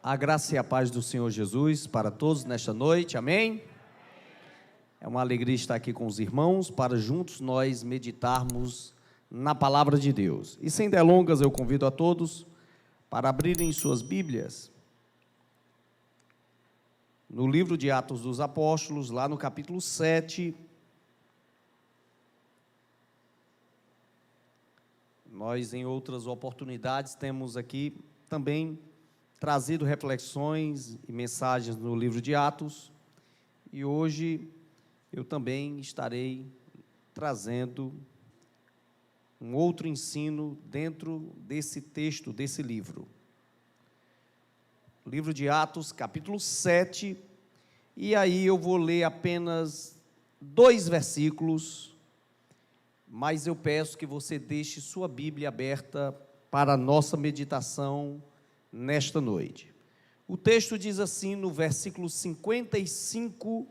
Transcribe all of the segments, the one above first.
A graça e a paz do Senhor Jesus para todos nesta noite, amém? É uma alegria estar aqui com os irmãos para juntos nós meditarmos na palavra de Deus. E sem delongas eu convido a todos para abrirem suas Bíblias no livro de Atos dos Apóstolos, lá no capítulo 7. Nós em outras oportunidades temos aqui também trazido reflexões e mensagens no livro de Atos, e hoje eu também estarei trazendo um outro ensino dentro desse texto, desse livro. Livro de Atos, capítulo 7, e aí eu vou ler apenas 2 versículos, mas eu peço que você deixe sua Bíblia aberta para a nossa meditação nesta noite. O texto diz assim no versículo 55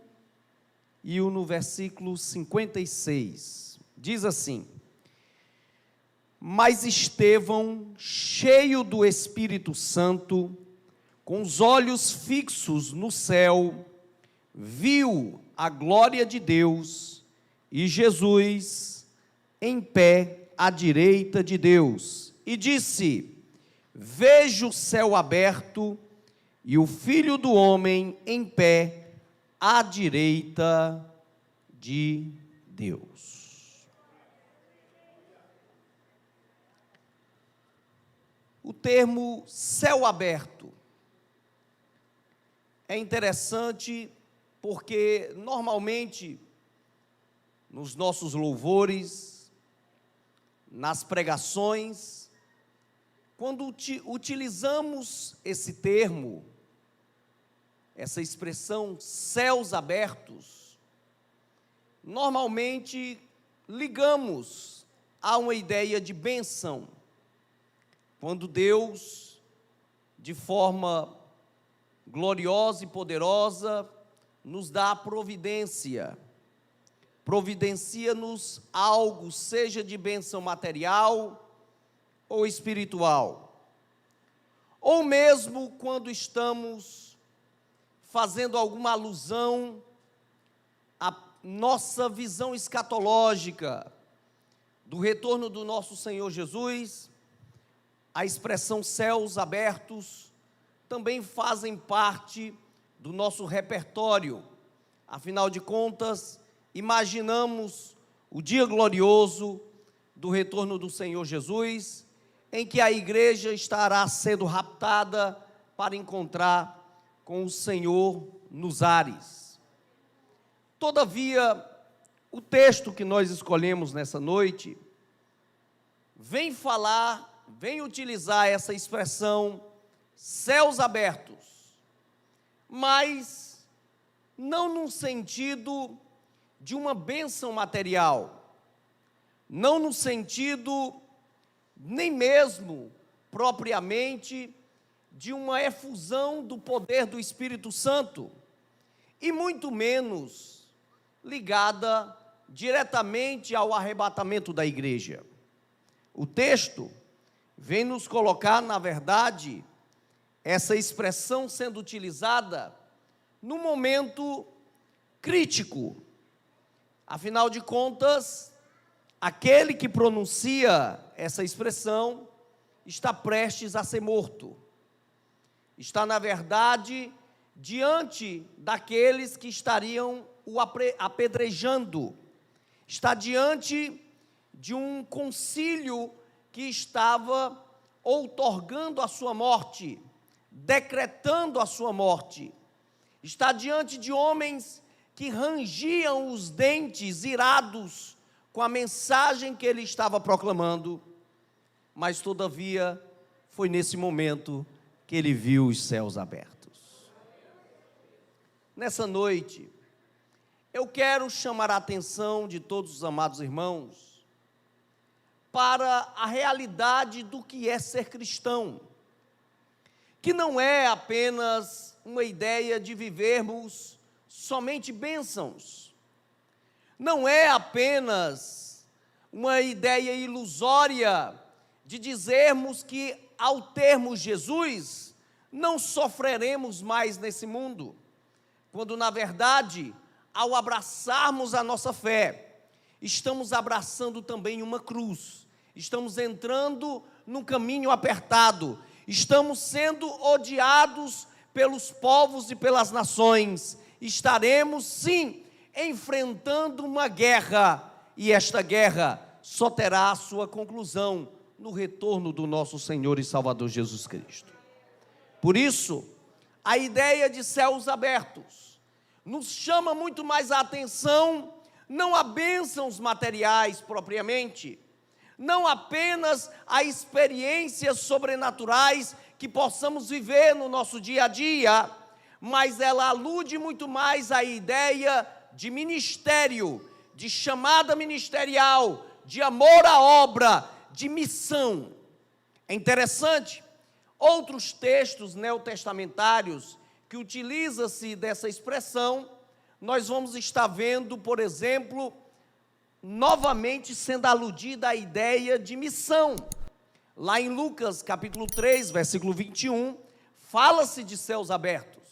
e no versículo 56, diz assim: Mas Estevão, cheio do Espírito Santo, com os olhos fixos no céu, viu a glória de Deus e Jesus em pé à direita de Deus, e disse: Vejo o céu aberto e o Filho do Homem em pé à direita de Deus. O termo céu aberto é interessante porque normalmente nos nossos louvores, nas pregações, quando utilizamos esse termo, essa expressão céus abertos, normalmente ligamos a uma ideia de bênção, quando Deus, de forma gloriosa e poderosa, nos dá a providencia-nos algo, seja de bênção material ou espiritual, ou mesmo quando estamos fazendo alguma alusão à nossa visão escatológica do retorno do nosso Senhor Jesus, a expressão céus abertos também fazem parte do nosso repertório. Afinal de contas, imaginamos o dia glorioso do retorno do Senhor Jesus, em que a igreja estará sendo raptada para encontrar com o Senhor nos ares. Todavia, o texto que nós escolhemos nessa noite vem utilizar essa expressão céus abertos, mas não no sentido de uma bênção material, não no sentido nem mesmo propriamente de uma efusão do poder do Espírito Santo, e muito menos ligada diretamente ao arrebatamento da igreja. O texto vem nos colocar, na verdade, essa expressão sendo utilizada num momento crítico. Afinal de contas, aquele que pronuncia essa expressão está prestes a ser morto. Está, na verdade, diante daqueles que estariam o apedrejando. Está diante de um concílio que estava outorgando a sua morte, decretando a sua morte. Está diante de homens que rangiam os dentes, irados com a mensagem que ele estava proclamando, mas todavia foi nesse momento que ele viu os céus abertos. Nessa noite, eu quero chamar a atenção de todos os amados irmãos para a realidade do que é ser cristão, que não é apenas uma ideia de vivermos somente bênçãos, não é apenas uma ideia ilusória de dizermos que, ao termos Jesus, não sofreremos mais nesse mundo, quando na verdade, ao abraçarmos a nossa fé, estamos abraçando também uma cruz, estamos entrando num caminho apertado, estamos sendo odiados pelos povos e pelas nações, estaremos sim enfrentando uma guerra, e esta guerra só terá a sua conclusão no retorno do nosso Senhor e Salvador Jesus Cristo. Por isso, a ideia de céus abertos nos chama muito mais a atenção, não a bênçãos materiais propriamente, não apenas a experiências sobrenaturais que possamos viver no nosso dia a dia, mas ela alude muito mais à ideia de ministério, de chamada ministerial, de amor à obra, de missão. É interessante, outros textos neotestamentários que utiliza-se dessa expressão, nós vamos estar vendo, por exemplo, novamente sendo aludida a ideia de missão. Lá em Lucas capítulo 3, versículo 21, fala-se de céus abertos,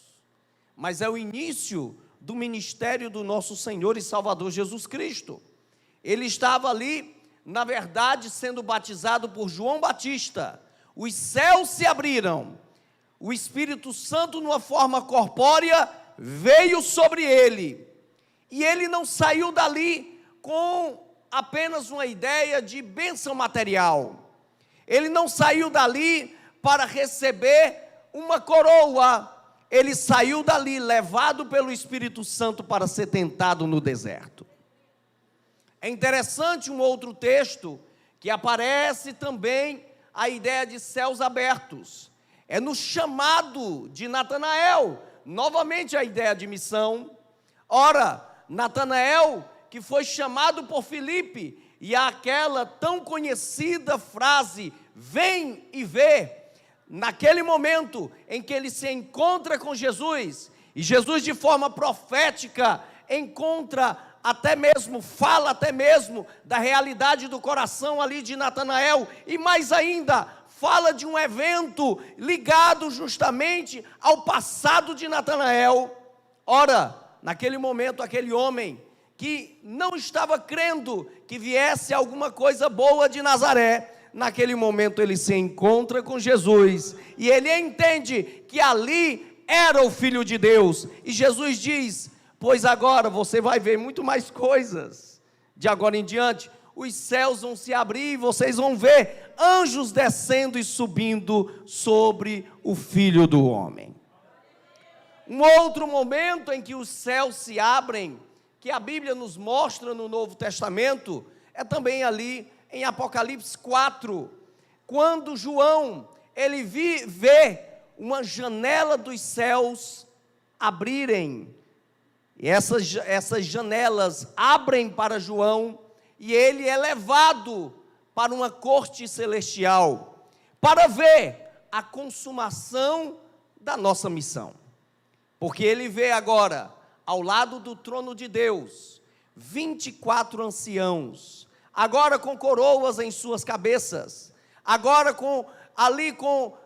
mas é o início do ministério do nosso Senhor e Salvador Jesus Cristo. Ele estava ali, na verdade, sendo batizado por João Batista. Os céus se abriram, o Espírito Santo, numa forma corpórea, veio sobre ele, e ele não saiu dali com apenas uma ideia de bênção material, ele não saiu dali para receber uma coroa, ele saiu dali levado pelo Espírito Santo para ser tentado no deserto. É interessante um outro texto que aparece também a ideia de céus abertos, é no chamado de Natanael, novamente a ideia de missão. Ora, Natanael, que foi chamado por Filipe, e aquela tão conhecida frase, vem e vê, naquele momento em que ele se encontra com Jesus, e Jesus de forma profética encontra fala até mesmo da realidade do coração ali de Natanael, e mais ainda, fala de um evento ligado justamente ao passado de Natanael. Ora, naquele momento, aquele homem que não estava crendo que viesse alguma coisa boa de Nazaré, naquele momento ele se encontra com Jesus, e ele entende que ali era o Filho de Deus, e Jesus diz, pois agora você vai ver muito mais coisas, de agora em diante, os céus vão se abrir, e vocês vão ver anjos descendo e subindo sobre o Filho do Homem. Um outro momento em que os céus se abrem, que a Bíblia nos mostra no Novo Testamento, é também ali em Apocalipse 4, quando João, ele vê uma janela dos céus abrirem, e essas janelas abrem para João, e ele é levado para uma corte celestial, para ver a consumação da nossa missão, porque ele vê agora, ao lado do trono de Deus, 24 anciãos, agora com coroas em suas cabeças, agora com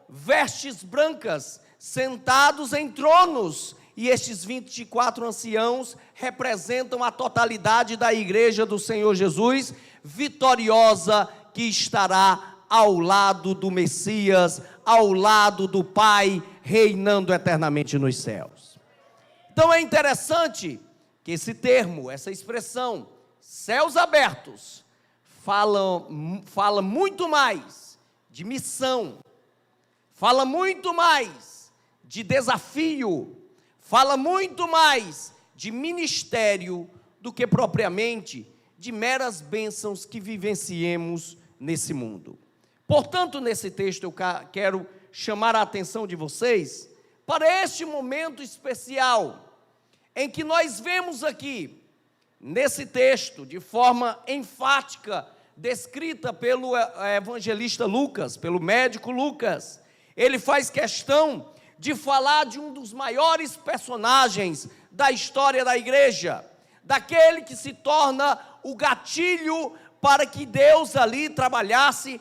vestes brancas, sentados em tronos, e estes 24 anciãos representam a totalidade da igreja do Senhor Jesus, vitoriosa, que estará ao lado do Messias, ao lado do Pai, reinando eternamente nos céus. Então é interessante que esse termo, essa expressão, céus abertos, fala muito mais de missão, fala muito mais de desafio, fala muito mais de ministério do que propriamente de meras bênçãos que vivenciemos nesse mundo. Portanto, nesse texto eu quero chamar a atenção de vocês para este momento especial, em que nós vemos aqui, nesse texto, de forma enfática, descrita pelo evangelista Lucas, pelo médico Lucas. Ele faz questão de falar de um dos maiores personagens da história da igreja, daquele que se torna o gatilho para que Deus ali trabalhasse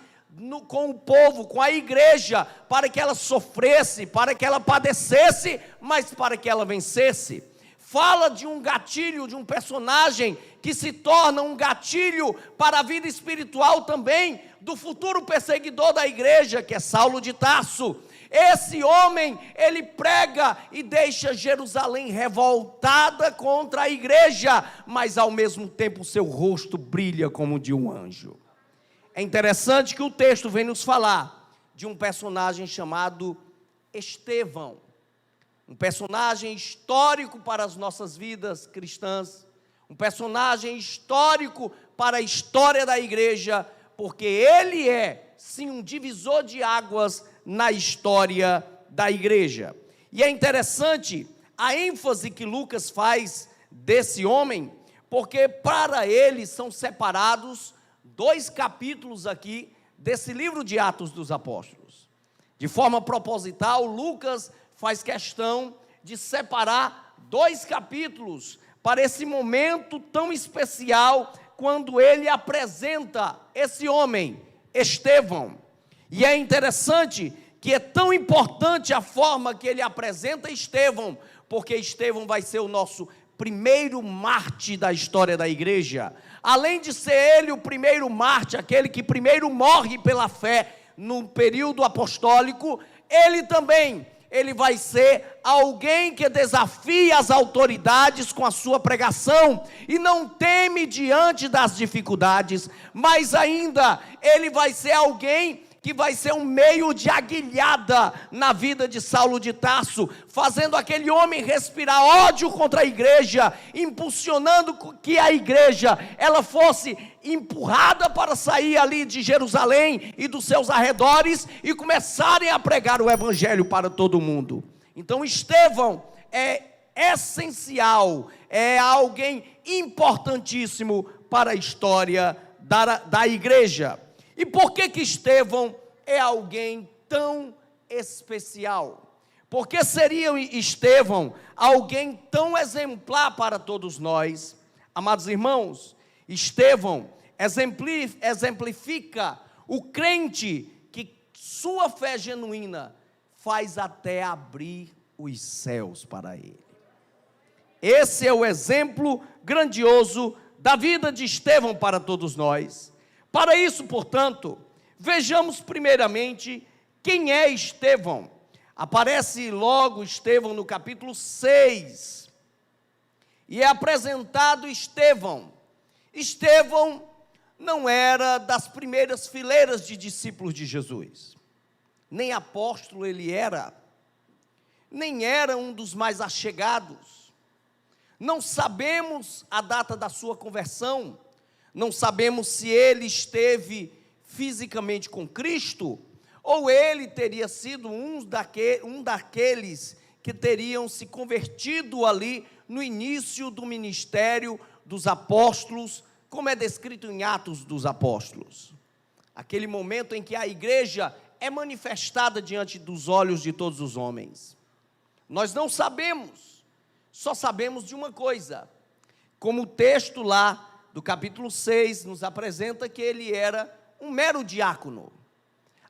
com o povo, com a igreja, para que ela sofresse, para que ela padecesse, mas para que ela vencesse. Fala de um gatilho, de um personagem que se torna um gatilho para a vida espiritual também do futuro perseguidor da igreja, que é Saulo de Tarso. Esse homem, ele prega e deixa Jerusalém revoltada contra a igreja, mas ao mesmo tempo seu rosto brilha como o de um anjo. É interessante que o texto vem nos falar de um personagem chamado Estevão, um personagem histórico para as nossas vidas cristãs, um personagem histórico para a história da igreja, porque ele é, sim, um divisor de águas na história da igreja. E é interessante a ênfase que Lucas faz desse homem, porque para ele são separados 2 capítulos aqui desse livro de Atos dos Apóstolos. De forma proposital, Lucas faz questão de separar 2 capítulos para esse momento tão especial, quando ele apresenta esse homem, Estevão. E é interessante que é tão importante a forma que ele apresenta Estevão, porque Estevão vai ser o nosso primeiro mártir da história da igreja. Além de ser ele o primeiro mártir, aquele que primeiro morre pela fé no período apostólico, ele vai ser alguém que desafia as autoridades com a sua pregação e não teme diante das dificuldades, mas ainda ele vai ser alguém que vai ser um meio de aguilhada na vida de Saulo de Tarso, fazendo aquele homem respirar ódio contra a igreja, impulsionando que a igreja ela fosse empurrada para sair ali de Jerusalém e dos seus arredores e começarem a pregar o evangelho para todo mundo. Então Estevão é essencial, é alguém importantíssimo para a história da igreja. E por que Estevão é alguém tão especial? Por que seria Estevão alguém tão exemplar para todos nós? Amados irmãos, Estevão exemplifica o crente que sua fé genuína faz até abrir os céus para ele. Esse é o exemplo grandioso da vida de Estevão para todos nós. Para isso, portanto, vejamos primeiramente quem é Estevão. Aparece logo Estevão no capítulo 6, e é apresentado Estevão. Estevão não era das primeiras fileiras de discípulos de Jesus, nem apóstolo ele era, nem era um dos mais achegados. Não sabemos a data da sua conversão, não sabemos se ele esteve fisicamente com Cristo, ou ele teria sido um daqueles que teriam se convertido ali no início do ministério dos apóstolos, como é descrito em Atos dos Apóstolos. Aquele momento em que a igreja é manifestada diante dos olhos de todos os homens. Nós não sabemos, só sabemos de uma coisa, como o texto lá do capítulo 6 nos apresenta que ele era um mero diácono.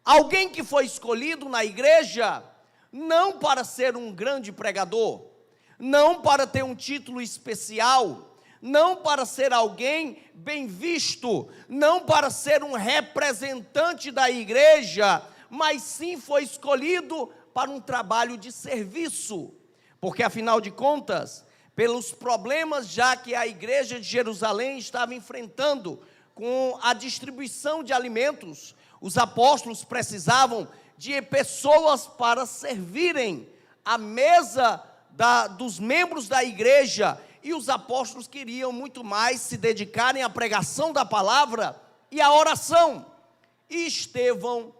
Alguém que foi escolhido na igreja, não para ser um grande pregador, não para ter um título especial, não para ser alguém bem visto, não para ser um representante da igreja, mas sim foi escolhido para um trabalho de serviço, porque afinal de contas, pelos problemas já que a igreja de Jerusalém estava enfrentando com a distribuição de alimentos, os apóstolos precisavam de pessoas para servirem a mesa dos membros da igreja, e os apóstolos queriam muito mais se dedicarem à pregação da palavra e à oração. E Estevão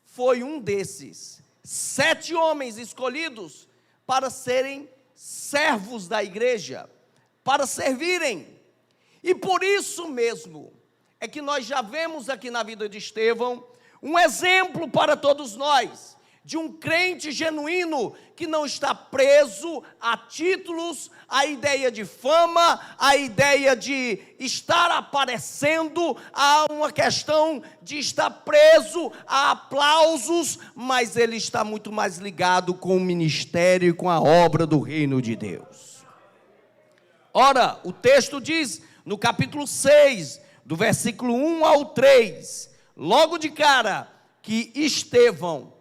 foi um desses 7 homens escolhidos para serem servos da igreja, para servirem. E por isso mesmo é que nós já vemos aqui na vida de Estevão um exemplo para todos nós, de um crente genuíno que não está preso a títulos, a ideia de fama, a ideia de estar aparecendo, a uma questão de estar preso a aplausos, mas ele está muito mais ligado com o ministério e com a obra do reino de Deus. Ora, o texto diz, no capítulo 6, do versículo 1 ao 3, logo de cara, que Estevão,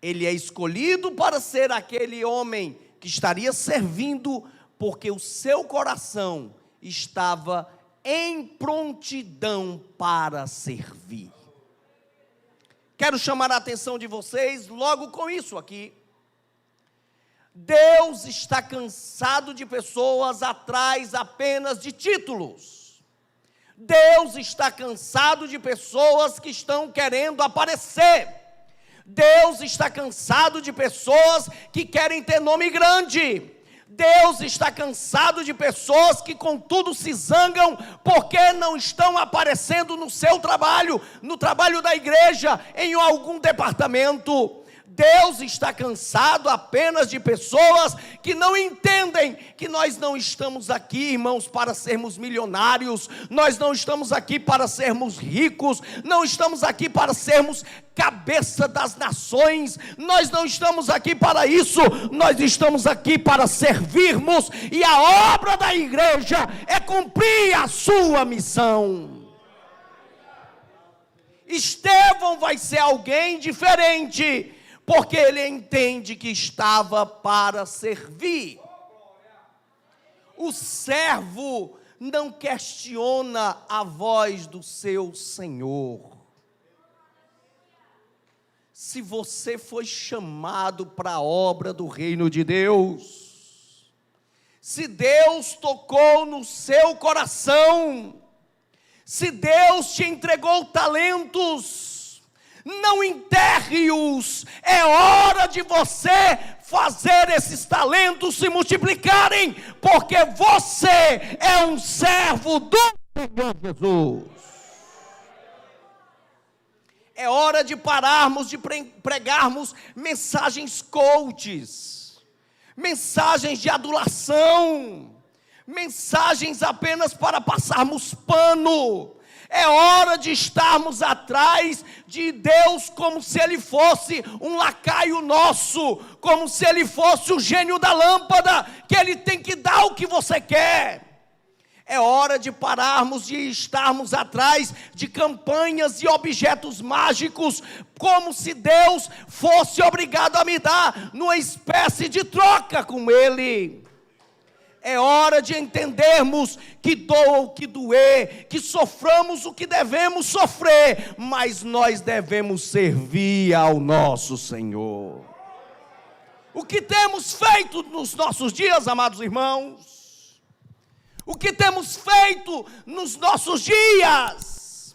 ele é escolhido para ser aquele homem que estaria servindo, porque o seu coração estava em prontidão para servir. Quero chamar a atenção de vocês logo com isso aqui. Deus está cansado de pessoas atrás apenas de títulos. Deus está cansado de pessoas que estão querendo aparecer. Deus está cansado de pessoas que querem ter nome grande. Deus está cansado de pessoas que contudo se zangam porque não estão aparecendo no seu trabalho, no trabalho da igreja, em algum departamento. Deus está cansado apenas de pessoas que não entendem que nós não estamos aqui, irmãos, para sermos milionários, nós não estamos aqui para sermos ricos, não estamos aqui para sermos cabeça das nações, nós não estamos aqui para isso, nós estamos aqui para servirmos, e a obra da igreja é cumprir a sua missão. Estevão vai ser alguém diferente, porque ele entende que estava para servir. O servo não questiona a voz do seu Senhor. Se você foi chamado para a obra do reino de Deus, se Deus tocou no seu coração, se Deus te entregou talentos, não enterre-os, é hora de você fazer esses talentos se multiplicarem, porque você é um servo do Senhor Jesus. É hora de pararmos de pregarmos mensagens coaches, mensagens de adulação, mensagens apenas para passarmos pano. É hora de estarmos atrás de Deus como se Ele fosse um lacaio nosso, como se Ele fosse o gênio da lâmpada, que Ele tem que dar o que você quer. É hora de pararmos de estarmos atrás de campanhas e objetos mágicos, como se Deus fosse obrigado a me dar numa espécie de troca com Ele. É hora de entendermos que doa o que doer, que soframos o que devemos sofrer, mas nós devemos servir ao nosso Senhor. O que temos feito nos nossos dias, amados irmãos? O que temos feito nos nossos dias?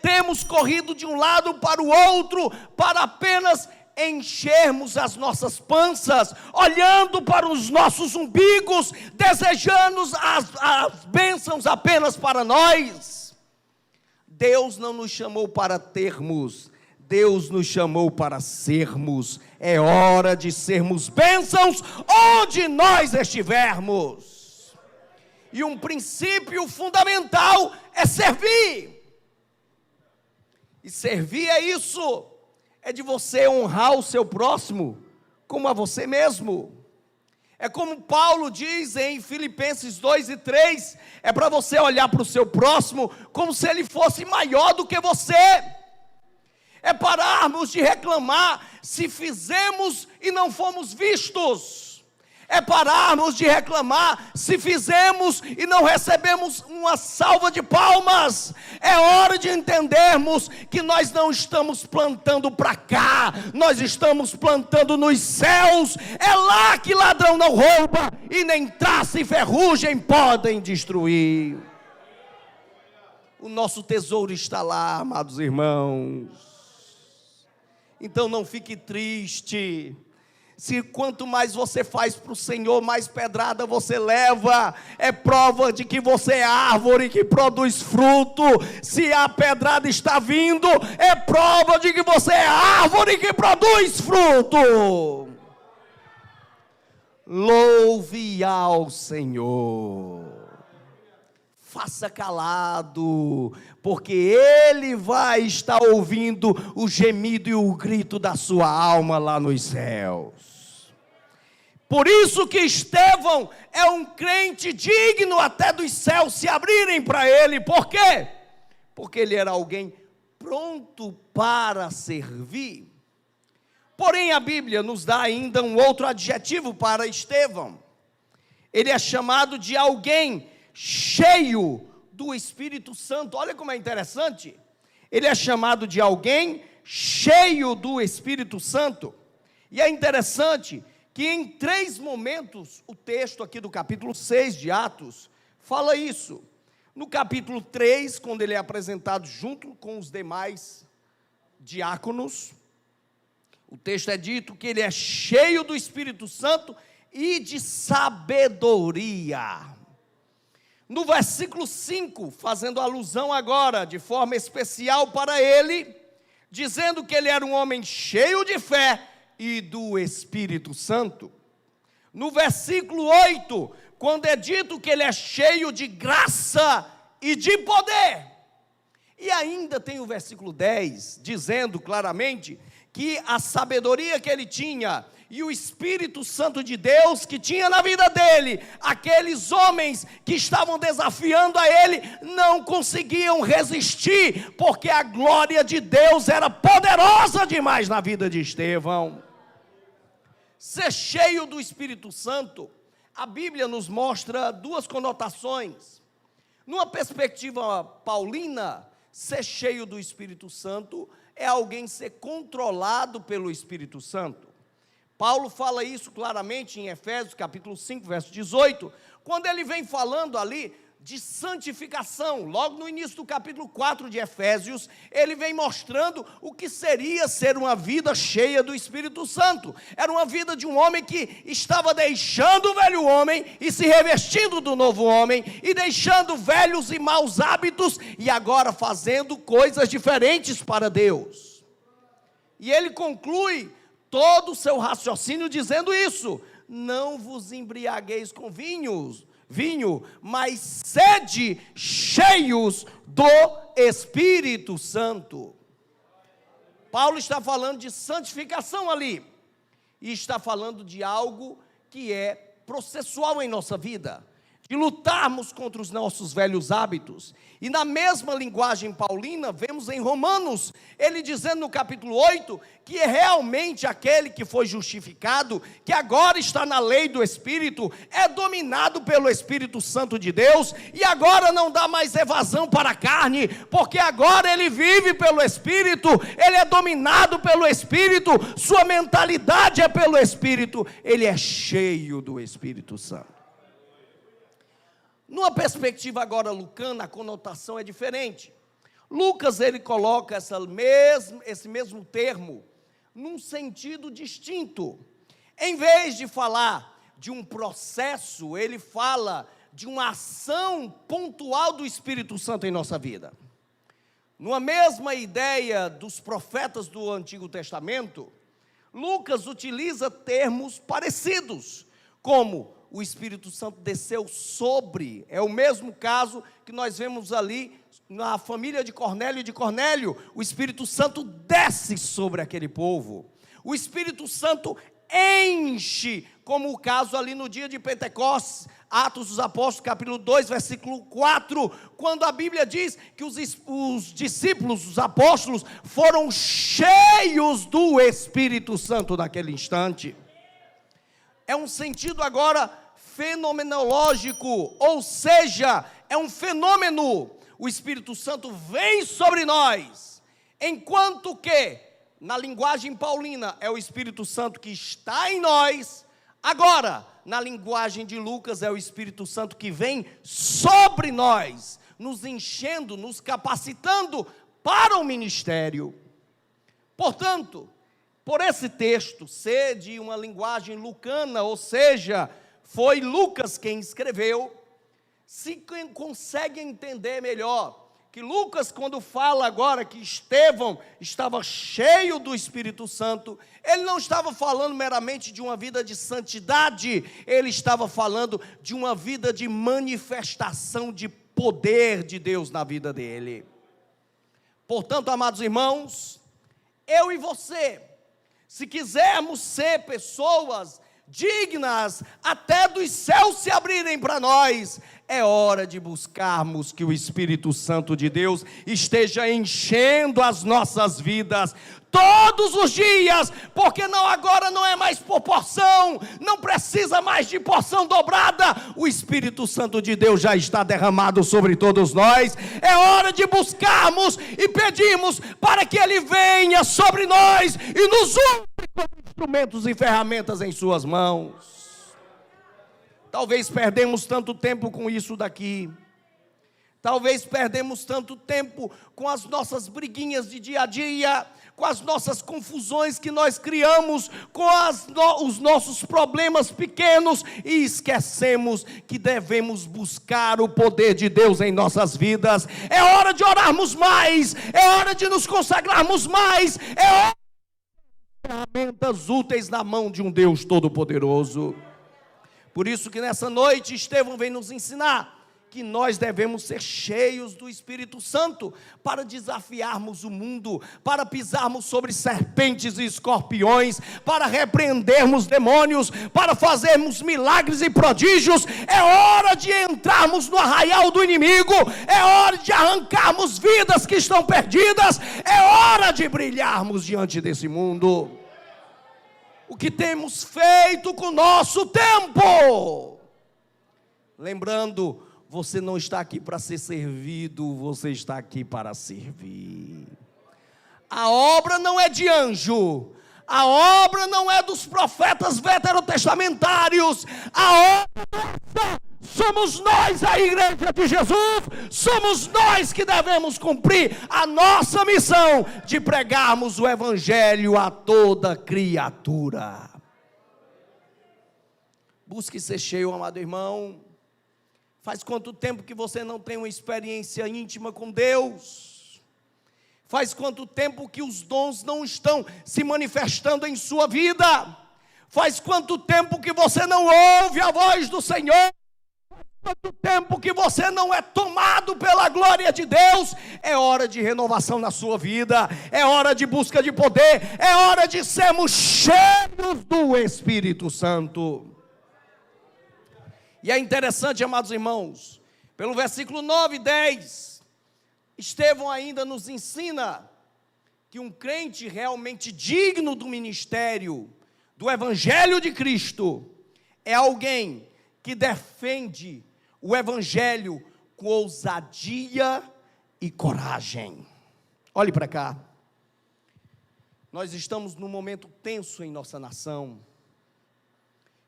Temos corrido de um lado para o outro, para apenas enchermos as nossas panças, olhando para os nossos umbigos, desejando as bênçãos apenas para nós. Deus não nos chamou para termos, Deus nos chamou para sermos. É hora de sermos bênçãos onde nós estivermos. E um princípio fundamental é servir. E servir é isso. É de você honrar o seu próximo como a você mesmo. É como Paulo diz em Filipenses 2 e 3, é para você olhar para o seu próximo como se ele fosse maior do que você. É pararmos de reclamar se fizemos e não fomos vistos. É pararmos de reclamar se fizemos e não recebemos uma salva de palmas. É hora de entendermos que nós não estamos plantando para cá, nós estamos plantando nos céus. É lá que ladrão não rouba e nem traça e ferrugem podem destruir. O nosso tesouro está lá, amados irmãos. Então não fique triste Se quanto mais você faz para o Senhor, mais pedrada você leva. É prova de que você é árvore que produz fruto. Se a pedrada está vindo, é prova de que você é árvore que produz fruto. Louve ao Senhor. Faça calado, porque Ele vai estar ouvindo o gemido e o grito da sua alma lá nos céus. Por isso que Estevão é um crente digno até dos céus se abrirem para ele. Por quê? Porque ele era alguém pronto para servir. Porém, a Bíblia nos dá ainda um outro adjetivo para Estevão. Ele é chamado de alguém cheio do Espírito Santo. Olha como é interessante. Ele é chamado de alguém cheio do Espírito Santo. E é interessante que em 3 momentos, o texto aqui do capítulo 6 de Atos, fala isso. No capítulo 3, quando ele é apresentado junto com os demais diáconos, o texto é dito que ele é cheio do Espírito Santo e de sabedoria. No versículo 5, fazendo alusão agora, de forma especial para ele, dizendo que ele era um homem cheio de fé e do Espírito Santo. No versículo 8, quando é dito que ele é cheio de graça e de poder. E ainda tem o versículo 10, dizendo claramente que a sabedoria que ele tinha e o Espírito Santo de Deus que tinha na vida dele, aqueles homens que estavam desafiando a ele, não conseguiam resistir, porque a glória de Deus era poderosa demais na vida de Estevão. Ser cheio do Espírito Santo, a Bíblia nos mostra 2 conotações. Numa perspectiva paulina, ser cheio do Espírito Santo é alguém ser controlado pelo Espírito Santo. Paulo fala isso claramente em Efésios capítulo 5, verso 18, quando ele vem falando ali de santificação. Logo no início do capítulo 4 de Efésios, ele vem mostrando o que seria ser uma vida cheia do Espírito Santo. Era uma vida de um homem que estava deixando o velho homem e se revestindo do novo homem, e deixando velhos e maus hábitos, e agora fazendo coisas diferentes para Deus. E ele conclui todo o seu raciocínio dizendo isso: não vos embriagueis com vinho, mas sede cheios do Espírito Santo. Paulo está falando de santificação ali, e está falando de algo que é processual em nossa vida, de lutarmos contra os nossos velhos hábitos. E na mesma linguagem paulina, vemos em Romanos, ele dizendo no capítulo 8, que é realmente aquele que foi justificado, que agora está na lei do Espírito, é dominado pelo Espírito Santo de Deus, e agora não dá mais evasão para a carne, porque agora ele vive pelo Espírito, ele é dominado pelo Espírito, sua mentalidade é pelo Espírito, ele é cheio do Espírito Santo. Numa perspectiva agora lucana, a conotação é diferente. Lucas, ele coloca esse mesmo termo num sentido distinto. Em vez de falar de um processo, ele fala de uma ação pontual do Espírito Santo em nossa vida. Numa mesma ideia dos profetas do Antigo Testamento, Lucas utiliza termos parecidos, como o Espírito Santo desceu sobre, é o mesmo caso que nós vemos ali na família de Cornélio e de Cornélio. O Espírito Santo desce sobre aquele povo, o Espírito Santo enche, como o caso ali no dia de Pentecostes, Atos dos Apóstolos, capítulo 2, versículo 4, quando a Bíblia diz que os discípulos, os apóstolos, foram cheios do Espírito Santo naquele instante. É um sentido agora fenomenológico, ou seja, é um fenômeno. O Espírito Santo vem sobre nós, enquanto que, na linguagem paulina, é o Espírito Santo que está em nós. Agora, na linguagem de Lucas, é o Espírito Santo que vem sobre nós, nos enchendo, nos capacitando para o ministério. Portanto, por esse texto ser de uma linguagem lucana, ou seja, foi Lucas quem escreveu, se consegue entender melhor que Lucas, quando fala agora que Estevão estava cheio do Espírito Santo, ele não estava falando meramente de uma vida de santidade, ele estava falando de uma vida de manifestação de poder de Deus na vida dele. Portanto, amados irmãos, eu e você, se quisermos ser pessoas dignas até dos céus se abrirem para nós, é hora de buscarmos que o Espírito Santo de Deus esteja enchendo as nossas vidas todos os dias, porque agora não é mais por porção, não precisa mais de porção dobrada, o Espírito Santo de Deus já está derramado sobre todos nós. É hora de buscarmos e pedirmos para que Ele venha sobre nós e nos use como instrumentos e ferramentas em suas mãos. Talvez perdemos tanto tempo com isso daqui, talvez perdemos tanto tempo com as nossas briguinhas de dia a dia, com as nossas confusões que nós criamos, com os nossos problemas pequenos, e esquecemos que devemos buscar o poder de Deus em nossas vidas. É hora de orarmos mais, é hora de nos consagrarmos mais, é hora de ferramentas úteis na mão de um Deus Todo-Poderoso. Por isso que nessa noite Estevão vem nos ensinar que nós devemos ser cheios do Espírito Santo para desafiarmos o mundo, para pisarmos sobre serpentes e escorpiões, para repreendermos demônios, para fazermos milagres e prodígios. É hora de entrarmos no arraial do inimigo, é hora de arrancarmos vidas que estão perdidas, é hora de brilharmos diante desse mundo. O que temos feito com o nosso tempo? Lembrando, você não está aqui para ser servido, você está aqui para servir. A obra não é de anjo, a obra não é dos profetas veterotestamentários, a obra somos nós, a igreja de Jesus, somos nós que devemos cumprir a nossa missão de pregarmos o evangelho a toda criatura. Busque ser cheio, amado irmão. Faz quanto tempo que você não tem uma experiência íntima com Deus? Faz quanto tempo que os dons não estão se manifestando em sua vida? Faz quanto tempo que você não ouve a voz do Senhor? Faz quanto tempo que você não é tomado pela glória de Deus? É hora de renovação na sua vida, é hora de busca de poder, é hora de sermos cheios do Espírito Santo. E é interessante, amados irmãos, pelo versículo 9 e 10, Estevão ainda nos ensina que um crente realmente digno do ministério, do Evangelho de Cristo, é alguém que defende o Evangelho com ousadia e coragem. Olhe para cá. Nós estamos num momento tenso em nossa nação.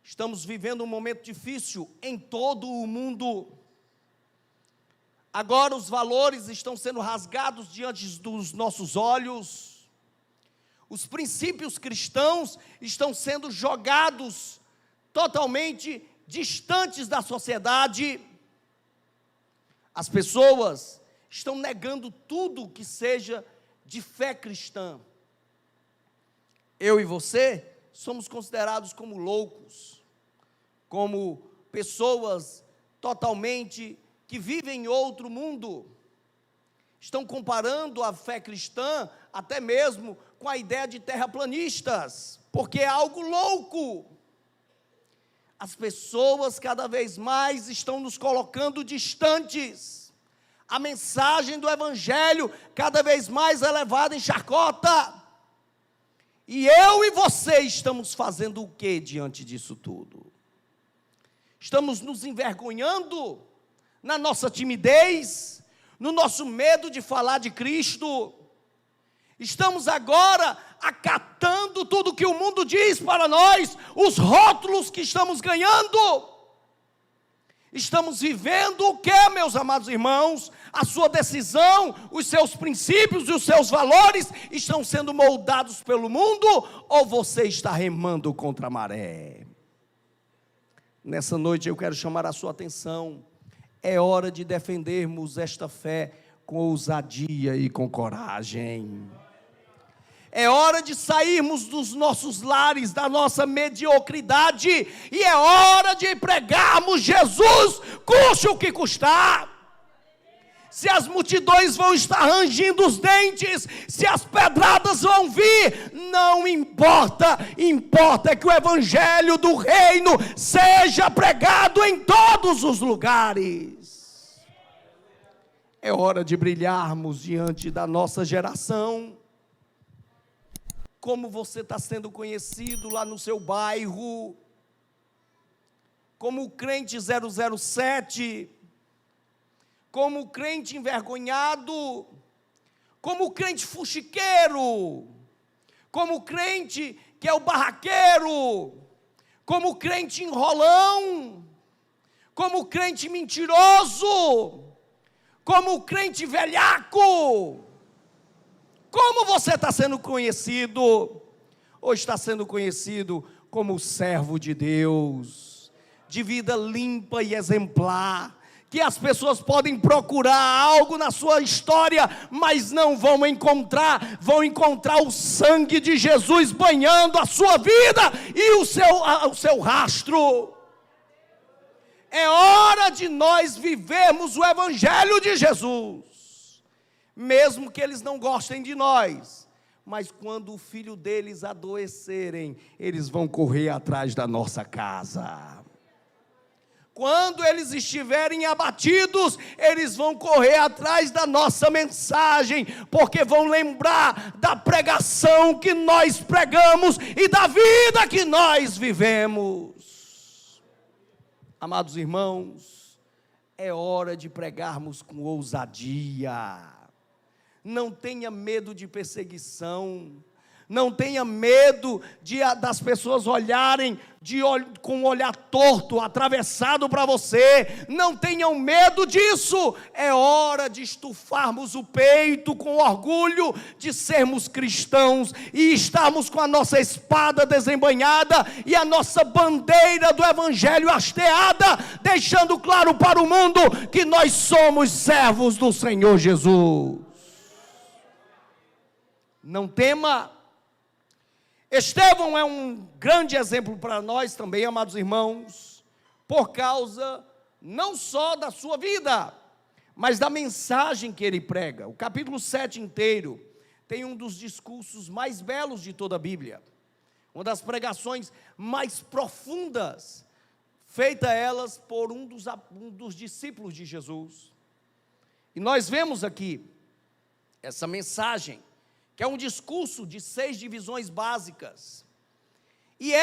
Estamos vivendo um momento difícil em todo o mundo. Agora os valores estão sendo rasgados diante dos nossos olhos. Os princípios cristãos estão sendo jogados totalmente distantes da sociedade. As pessoas estão negando tudo que seja de fé cristã. Eu e você somos considerados como loucos, como pessoas totalmente que vivem em outro mundo. Estão comparando a fé cristã até mesmo com a ideia de terraplanistas, porque é algo louco. As pessoas cada vez mais estão nos colocando distantes. A mensagem do Evangelho cada vez mais é levada em chacota. E eu e você estamos fazendo o que diante disso tudo? Estamos nos envergonhando na nossa timidez, no nosso medo de falar de Cristo. Estamos agora acatando tudo que o mundo diz para nós, os rótulos que estamos ganhando. Estamos vivendo o que, meus amados irmãos? A sua decisão, os seus princípios e os seus valores estão sendo moldados pelo mundo, ou você está remando contra a maré? Nessa noite eu quero chamar a sua atenção. É hora de defendermos esta fé com ousadia e com coragem. É hora de sairmos dos nossos lares, da nossa mediocridade, e é hora de pregarmos Jesus, custe o que custar. Se as multidões vão estar rangindo os dentes, se as pedradas vão vir, não importa, importa é que o evangelho do reino seja pregado em todos os lugares. É hora de brilharmos diante da nossa geração. Como você está sendo conhecido lá no seu bairro, como o crente 007, como o crente envergonhado, como o crente fuxiqueiro, como o crente que é o barraqueiro, como o crente enrolão, como o crente mentiroso, como o crente velhaco. Como você está sendo conhecido? Ou está sendo conhecido como servo de Deus, de vida limpa e exemplar, que as pessoas podem procurar algo na sua história, mas não vão encontrar o sangue de Jesus banhando a sua vida e o seu rastro. É hora de nós vivermos o evangelho de Jesus. Mesmo que eles não gostem de nós, mas quando o filho deles adoecerem, eles vão correr atrás da nossa casa. Quando eles estiverem abatidos, eles vão correr atrás da nossa mensagem, porque vão lembrar da pregação que nós pregamos e da vida que nós vivemos. Amados irmãos, é hora de pregarmos com ousadia. Não tenha medo de perseguição, não tenha medo das pessoas olharem com um olhar torto, atravessado para você. Não tenham medo disso. É hora de estufarmos o peito com orgulho de sermos cristãos e estarmos com a nossa espada desembainhada e a nossa bandeira do evangelho hasteada, deixando claro para o mundo que nós somos servos do Senhor Jesus. Não tema. Estevão é um grande exemplo para nós também, amados irmãos, por causa não só da sua vida, mas da mensagem que ele prega. O capítulo 7 inteiro tem um dos discursos mais belos de toda a Bíblia, uma das pregações mais profundas, feita elas por um dos discípulos de Jesus. E nós vemos aqui essa mensagem, que é um discurso de 6 divisões básicas. E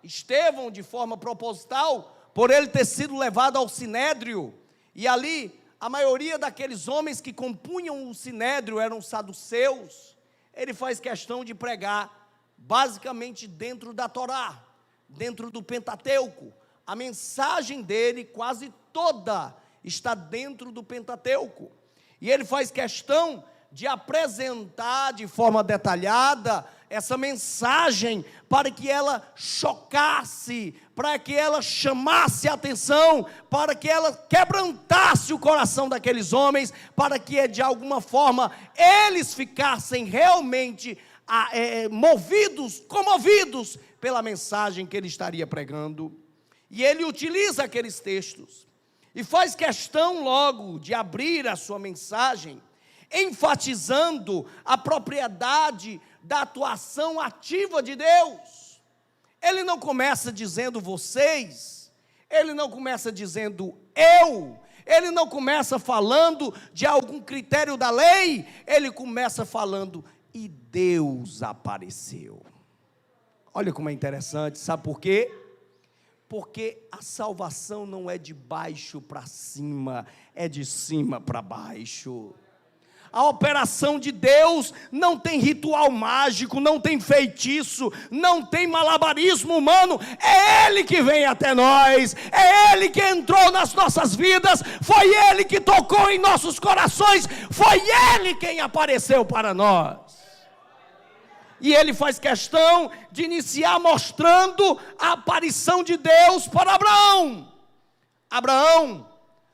Estevão, de forma proposital, por ele ter sido levado ao Sinédrio, e ali a maioria daqueles homens que compunham o Sinédrio eram saduceus, ele faz questão de pregar, basicamente dentro da Torá, dentro do Pentateuco. A mensagem dele quase toda está dentro do Pentateuco. E ele faz questão de apresentar de forma detalhada essa mensagem, para que ela chocasse, para que ela chamasse a atenção, para que ela quebrantasse o coração daqueles homens, para que de alguma forma eles ficassem realmente movidos, comovidos pela mensagem que ele estaria pregando. E ele utiliza aqueles textos, e faz questão logo de abrir a sua mensagem, enfatizando a propriedade da atuação ativa de Deus. Ele não começa dizendo vocês, ele não começa dizendo eu, ele não começa falando de algum critério da lei, ele começa falando, e Deus apareceu. Olha como é interessante, sabe por quê? Porque a salvação não é de baixo para cima, é de cima para baixo. A operação de Deus não tem ritual mágico, não tem feitiço, não tem malabarismo humano. É Ele que vem até nós, é Ele que entrou nas nossas vidas, foi Ele que tocou em nossos corações, foi Ele quem apareceu para nós. E ele faz questão de iniciar mostrando a aparição de Deus para Abraão. Abraão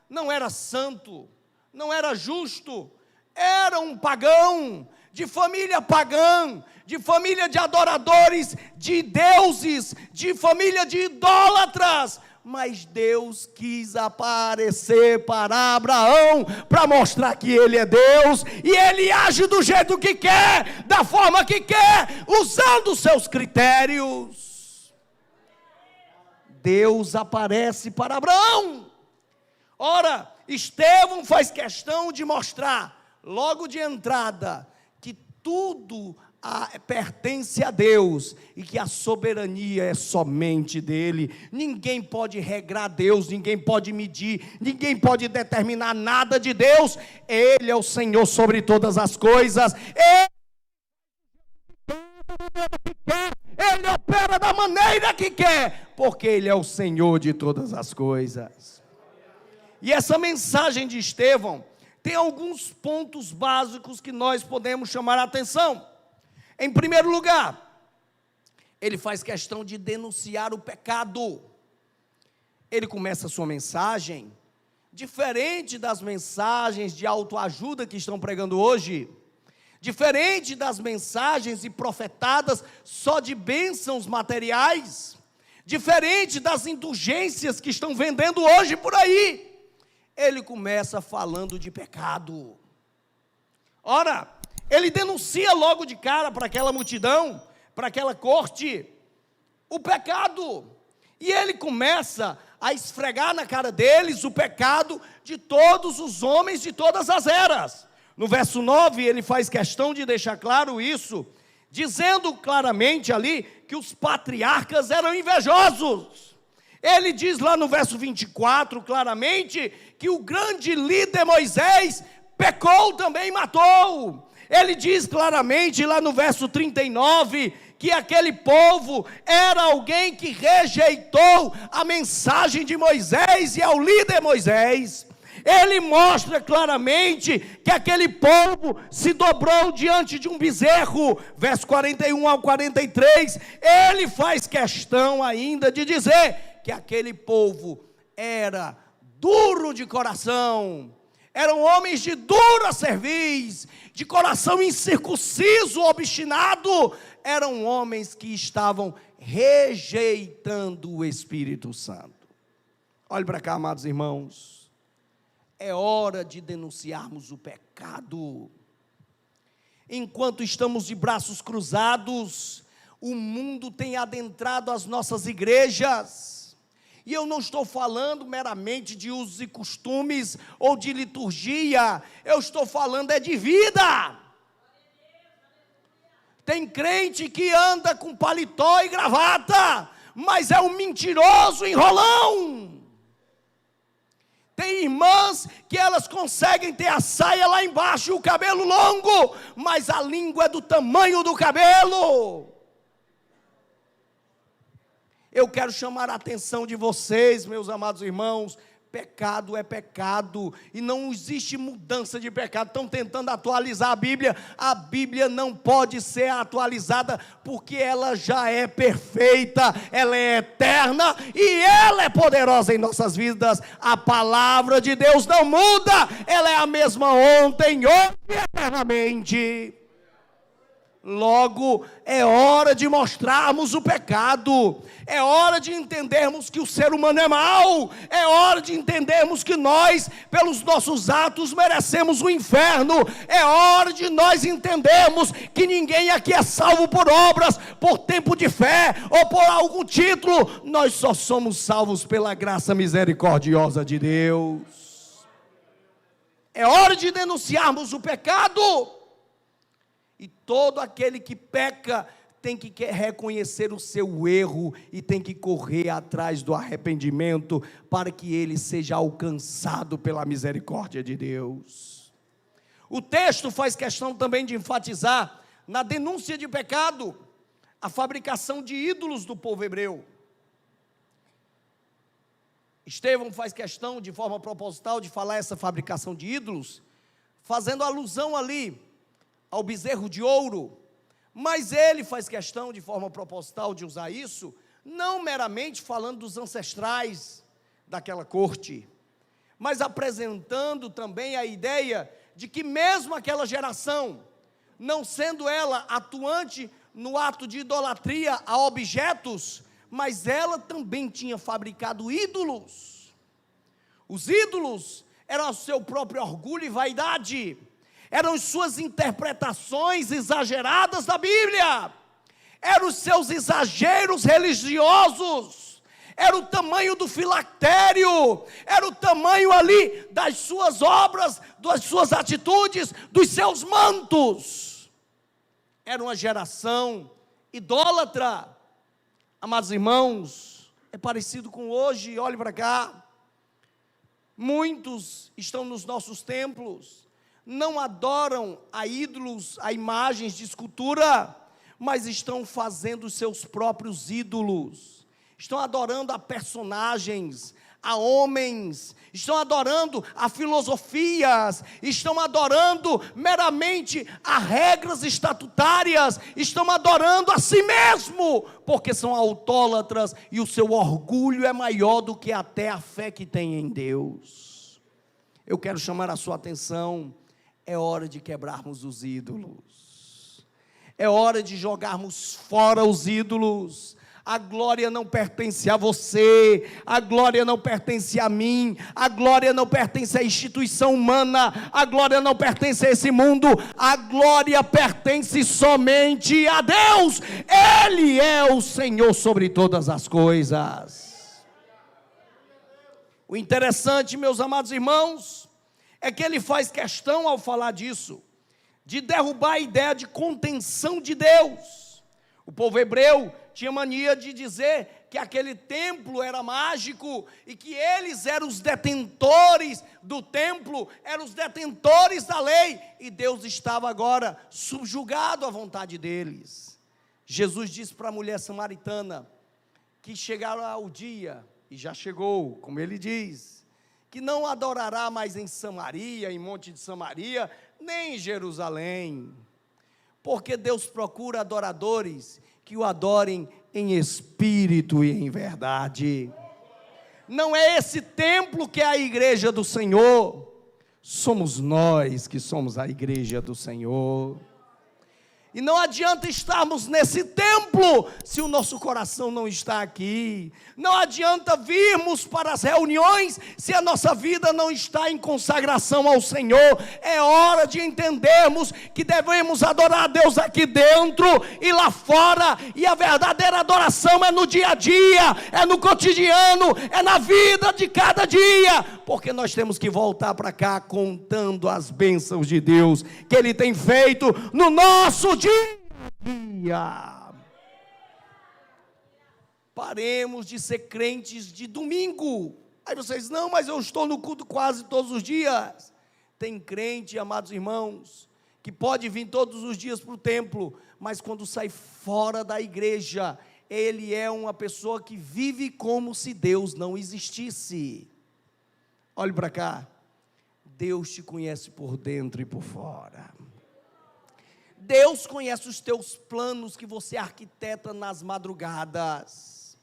não era santo, não era justo, era um pagão, de família pagã, de família de adoradores de deuses, de família de idólatras. Mas Deus quis aparecer para Abraão, para mostrar que Ele é Deus, e Ele age do jeito que quer, da forma que quer, usando os seus critérios. Deus aparece para Abraão. Ora, Estevão faz questão de mostrar, logo de entrada, que tudo pertence a Deus e que a soberania é somente dele. Ninguém pode regrar Deus, ninguém pode medir, ninguém pode determinar nada de Deus. Ele é o Senhor sobre todas as coisas. Ele opera da maneira que quer, porque Ele é o Senhor de todas as coisas. E essa mensagem de Estevão tem alguns pontos básicos que nós podemos chamar a atenção. Em primeiro lugar, ele faz questão de denunciar o pecado. Ele começa a sua mensagem, diferente das mensagens de autoajuda que estão pregando hoje, diferente das mensagens e profetadas só de bênçãos materiais, diferente das indulgências que estão vendendo hoje por aí. Ele começa falando de pecado. Ora, ele denuncia logo de cara para aquela multidão, para aquela corte, o pecado. E ele começa a esfregar na cara deles o pecado de todos os homens de todas as eras. No verso 9, ele faz questão de deixar claro isso, dizendo claramente ali que os patriarcas eram invejosos. Ele diz lá no verso 24, claramente, que o grande líder Moisés pecou também e matou. Ele diz claramente lá no verso 39, que aquele povo era alguém que rejeitou a mensagem de Moisés e ao líder Moisés. Ele mostra claramente que aquele povo se dobrou diante de um bezerro, verso 41 ao 43, ele faz questão ainda de dizer que aquele povo era duro de coração, eram homens de dura cerviz, de coração incircunciso, obstinado, eram homens que estavam rejeitando o Espírito Santo. Olhe para cá, amados irmãos, é hora de denunciarmos o pecado. Enquanto estamos de braços cruzados, o mundo tem adentrado as nossas igrejas. E eu não estou falando meramente de usos e costumes ou de liturgia, eu estou falando é de vida. Tem crente que anda com paletó e gravata, mas é um mentiroso enrolão. Tem irmãs que elas conseguem ter a saia lá embaixo e o cabelo longo, mas a língua é do tamanho do cabelo. Eu quero chamar a atenção de vocês, meus amados irmãos, pecado é pecado, e não existe mudança de pecado. Estão tentando atualizar a Bíblia não pode ser atualizada, porque ela já é perfeita, ela é eterna, e ela é poderosa em nossas vidas. A palavra de Deus não muda, ela é a mesma ontem, hoje e eternamente. Logo, é hora de mostrarmos o pecado, é hora de entendermos que o ser humano é mau, é hora de entendermos que nós, pelos nossos atos, merecemos o inferno, é hora de nós entendermos que ninguém aqui é salvo por obras, por tempo de fé, ou por algum título, nós só somos salvos pela graça misericordiosa de Deus. É hora de denunciarmos o pecado. E todo aquele que peca tem que reconhecer o seu erro e tem que correr atrás do arrependimento para que ele seja alcançado pela misericórdia de Deus. O texto faz questão também de enfatizar na denúncia de pecado, a fabricação de ídolos do povo hebreu. Estevão faz questão, de forma proposital, de falar essa fabricação de ídolos, fazendo alusão ali ao bezerro de ouro, mas ele faz questão, de forma proposital, de usar isso, não meramente falando dos ancestrais daquela corte, mas apresentando também a ideia de que mesmo aquela geração, não sendo ela atuante no ato de idolatria a objetos, mas ela também tinha fabricado ídolos. Os ídolos eram o seu próprio orgulho e vaidade, eram as suas interpretações exageradas da Bíblia, eram os seus exageros religiosos, era o tamanho do filactério, era o tamanho ali das suas obras, das suas atitudes, dos seus mantos. Era uma geração idólatra. Amados irmãos, é parecido com hoje, olhe para cá. Muitos estão nos nossos templos, não adoram a ídolos, a imagens de escultura, mas estão fazendo os seus próprios ídolos, estão adorando a personagens, a homens, estão adorando a filosofias, estão adorando meramente a regras estatutárias, estão adorando a si mesmo, porque são autólatras e o seu orgulho é maior do que até a fé que tem em Deus. Eu quero chamar a sua atenção, é hora de quebrarmos os ídolos, é hora de jogarmos fora os ídolos. A glória não pertence a você, a glória não pertence a mim, a glória não pertence à instituição humana, a glória não pertence a esse mundo, a glória pertence somente a Deus. Ele é o Senhor sobre todas as coisas. O interessante, meus amados irmãos, é que ele faz questão, ao falar disso, de derrubar a ideia de contenção de Deus. O povo hebreu tinha mania de dizer que aquele templo era mágico e que eles eram os detentores do templo, eram os detentores da lei, e Deus estava agora subjugado à vontade deles. Jesus disse para a mulher samaritana que chegará o dia, e já chegou, como ele diz, que não adorará mais em Samaria, em Monte de Samaria, nem em Jerusalém, porque Deus procura adoradores que o adorem em espírito e em verdade. Não é esse templo que é a igreja do Senhor, somos nós que somos a igreja do Senhor. E não adianta estarmos nesse templo se o nosso coração não está aqui. Não adianta virmos para as reuniões se a nossa vida não está em consagração ao Senhor. É hora de entendermos que devemos adorar a Deus aqui dentro e lá fora. E a verdadeira adoração é no dia a dia, é no cotidiano, é na vida de cada dia. Porque nós temos que voltar para cá contando as bênçãos de Deus que Ele tem feito no nosso dia. Paremos de ser crentes de domingo. Aí vocês, não, mas eu estou no culto quase todos os dias. Tem crente, amados irmãos, que pode vir todos os dias para o templo, mas quando sai fora da igreja, ele é uma pessoa que vive como se Deus não existisse. Olhe para cá, Deus te conhece por dentro e por fora. Deus conhece os teus planos que você arquiteta nas madrugadas.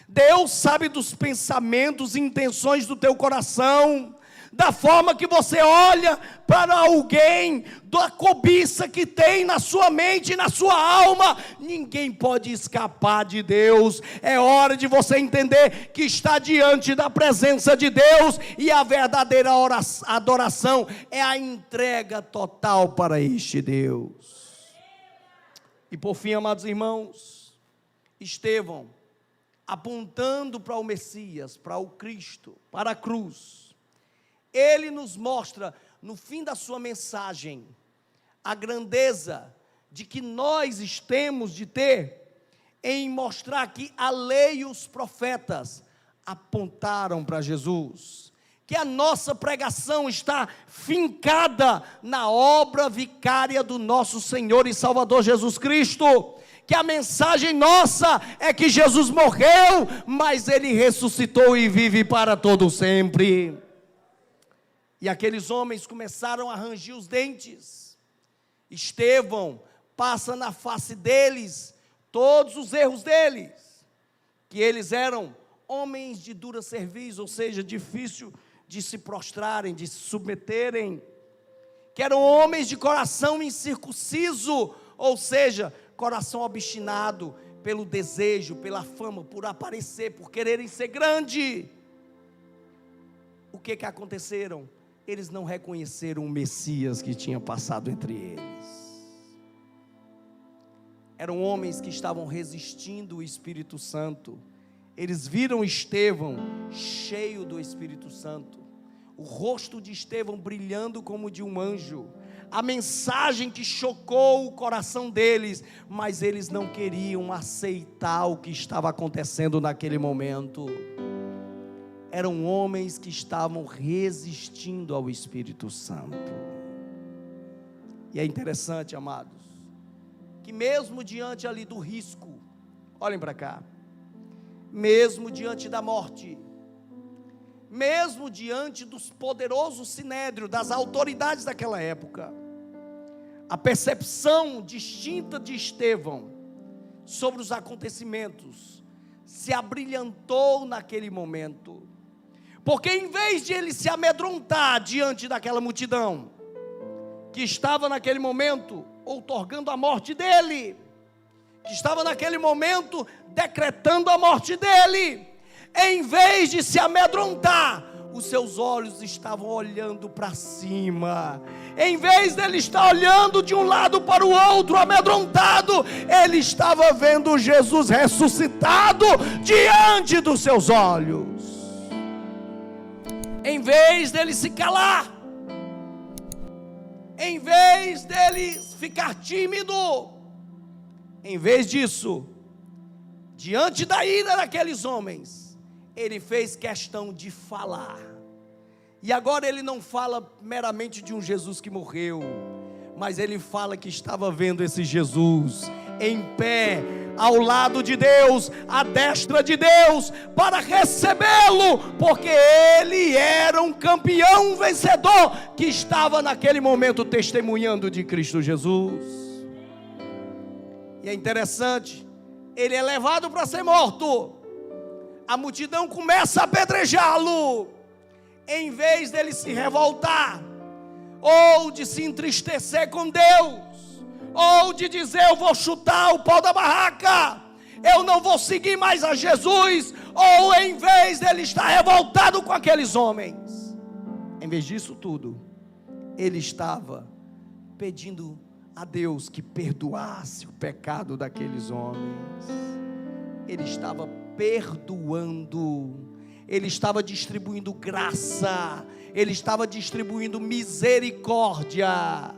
Deus sabe dos pensamentos e intenções do teu coração, da forma que você olha para alguém, da cobiça que tem na sua mente e na sua alma. Ninguém pode escapar de Deus. É hora de você entender que está diante da presença de Deus, e a verdadeira adoração é a entrega total para este Deus. E por fim, amados irmãos, Estevão, apontando para o Messias, para o Cristo, para a cruz, ele nos mostra, no fim da sua mensagem, a grandeza de que nós temos de ter, em mostrar que a lei e os profetas apontaram para Jesus, que a nossa pregação está fincada na obra vicária do nosso Senhor e Salvador Jesus Cristo, que a mensagem nossa é que Jesus morreu, mas Ele ressuscitou e vive para todo sempre. E aqueles homens começaram a ranger os dentes. Estevão passa na face deles todos os erros deles, que eles eram homens de dura cerviz, ou seja, difícil de se prostrarem, de se submeterem, que eram homens de coração incircunciso, ou seja, coração obstinado pelo desejo, pela fama, por aparecer, por quererem ser grande. O que aconteceram? Eles não reconheceram o Messias que tinha passado entre eles. Eram homens que estavam resistindo o Espírito Santo. Eles viram Estevão cheio do Espírito Santo, o rosto de Estevão brilhando como de um anjo, a mensagem que chocou o coração deles, mas eles não queriam aceitar o que estava acontecendo naquele momento. Eram homens que estavam resistindo ao Espírito Santo. E é interessante, amados, que mesmo diante ali do risco, olhem para cá, mesmo diante da morte, mesmo diante dos poderosos sinédrio, das autoridades daquela época, a percepção distinta de Estevão sobre os acontecimentos se abrilhantou naquele momento, porque em vez de ele se amedrontar diante daquela multidão, que estava naquele momento outorgando a morte dele, que estava naquele momento decretando a morte dele, em vez de se amedrontar, os seus olhos estavam olhando para cima. Em vez dele estar olhando de um lado para o outro amedrontado, ele estava vendo Jesus ressuscitado diante dos seus olhos. Em vez dele se calar, em vez dele ficar tímido, em vez disso, diante da ira daqueles homens, ele fez questão de falar. E agora ele não fala meramente de um Jesus que morreu, mas ele fala que estava vendo esse Jesus em pé, ao lado de Deus, à destra de Deus, para recebê-lo, porque ele era um campeão, um vencedor, que estava naquele momento testemunhando de Cristo Jesus. E é interessante, ele é levado para ser morto, a multidão começa a apedrejá-lo. Em vez dele se revoltar, ou de se entristecer com Deus, ou de dizer: eu vou chutar o pau da barraca, eu não vou seguir mais a Jesus, ou em vez dele estar revoltado com aqueles homens, em vez disso tudo, ele estava pedindo a Deus que perdoasse o pecado daqueles homens. Ele estava perdoando, ele estava distribuindo graça, ele estava distribuindo misericórdia.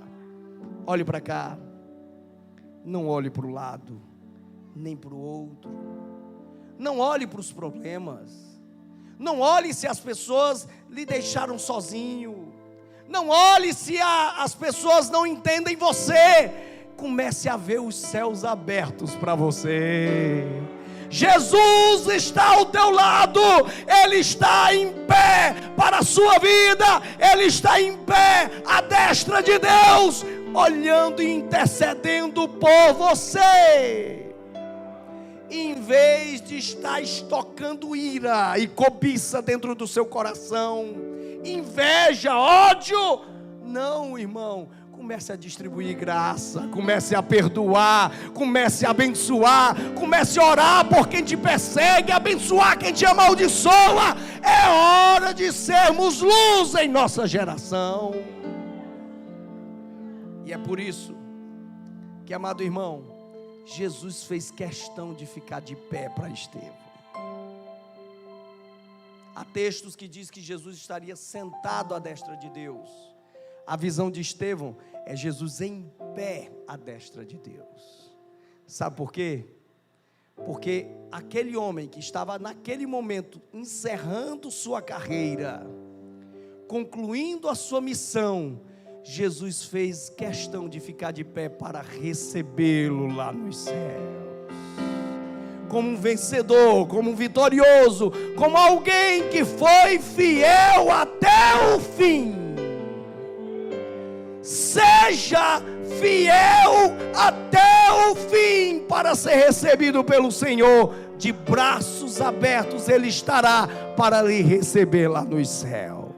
Olhe para cá, não olhe para o lado, nem para o outro, não olhe para os problemas, não olhe se as pessoas lhe deixaram sozinho, não olhe se as pessoas não entendem você. Comece a ver os céus abertos para você. Jesus está ao teu lado, Ele está em pé para a sua vida, Ele está em pé à destra de Deus, olhando e intercedendo por você. Em vez de estar estocando ira e cobiça dentro do seu coração, inveja, ódio, não, irmão. Comece a distribuir graça, comece a perdoar, comece a abençoar, comece a orar por quem te persegue, abençoar quem te amaldiçoa. É hora de sermos luz em nossa geração. E é por isso que, amado irmão, Jesus fez questão de ficar de pé para Estevão. Há textos que diz que Jesus estaria sentado à destra de Deus. A visão de Estevão é Jesus em pé à destra de Deus. Sabe por quê? Porque aquele homem que estava naquele momento encerrando sua carreira, concluindo a sua missão, Jesus fez questão de ficar de pé para recebê-lo lá nos céus, como um vencedor, como um vitorioso, como alguém que foi fiel até o fim. Seja fiel até o fim para ser recebido pelo Senhor. De braços abertos Ele estará para lhe receber lá nos céus.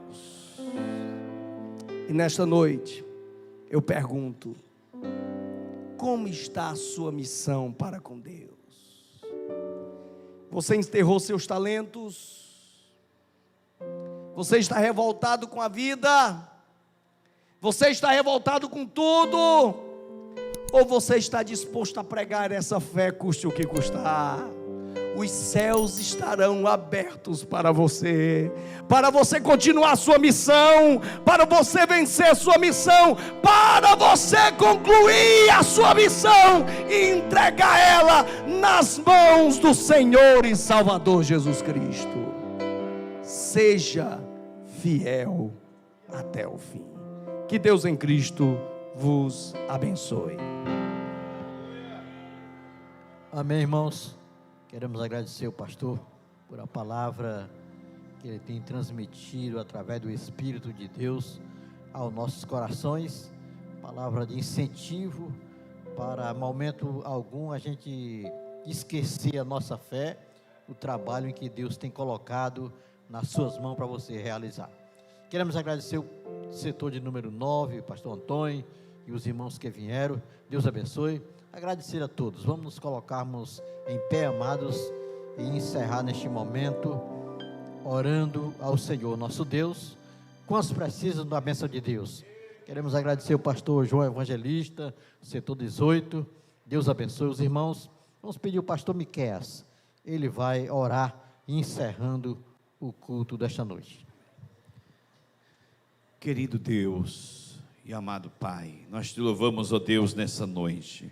E nesta noite eu pergunto: como está a sua missão para com Deus? Você enterrou seus talentos? Você está revoltado com a vida? Você está revoltado com tudo? Ou você está disposto a pregar essa fé, custe o que custar? Os céus estarão abertos para você continuar a sua missão, para você vencer sua missão, para você concluir a sua missão e entregar ela nas mãos do Senhor e Salvador Jesus Cristo. Seja fiel até o fim. Que Deus em Cristo vos abençoe. Amém, irmãos. Queremos agradecer ao pastor por a palavra que ele tem transmitido através do Espírito de Deus aos nossos corações. Palavra de incentivo para momento algum a gente esquecer a nossa fé, o trabalho em que Deus tem colocado nas suas mãos para você realizar. Queremos agradecer o setor de número 9, o pastor Antônio e os irmãos que vieram. Deus abençoe. Agradecer a todos. Vamos nos colocarmos em pé, amados, e encerrar neste momento orando ao Senhor nosso Deus. Quantos precisam da bênção de Deus? Queremos agradecer o pastor João Evangelista, setor 18. Deus abençoe os irmãos. Vamos pedir o pastor Miqueias. Ele vai orar encerrando o culto desta noite. Querido Deus e amado Pai, nós te louvamos, ó Deus, nessa noite,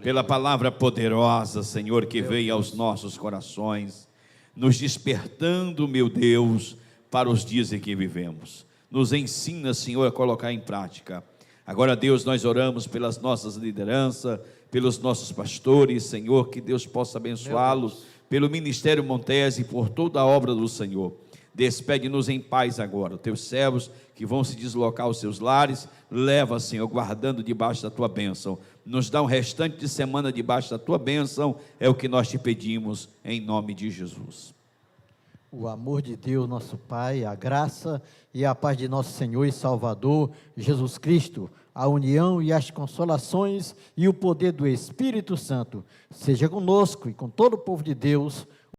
pela palavra poderosa, Senhor, que veio aos nossos corações, nos despertando, meu Deus, para os dias em que vivemos. Nos ensina, Senhor, a colocar em prática. Agora, Deus, nós oramos pelas nossas lideranças, pelos nossos pastores, Senhor, que Deus possa abençoá-los, pelo Ministério Montese e por toda a obra do Senhor. Despede-nos em paz agora, teus servos que vão se deslocar aos seus lares, leva, Senhor, guardando debaixo da tua bênção. Nos dá um restante de semana debaixo da tua bênção, é o que nós te pedimos, em nome de Jesus. O amor de Deus, nosso Pai, a graça e a paz de nosso Senhor e Salvador, Jesus Cristo, a união e as consolações e o poder do Espírito Santo, seja conosco e com todo o povo de Deus,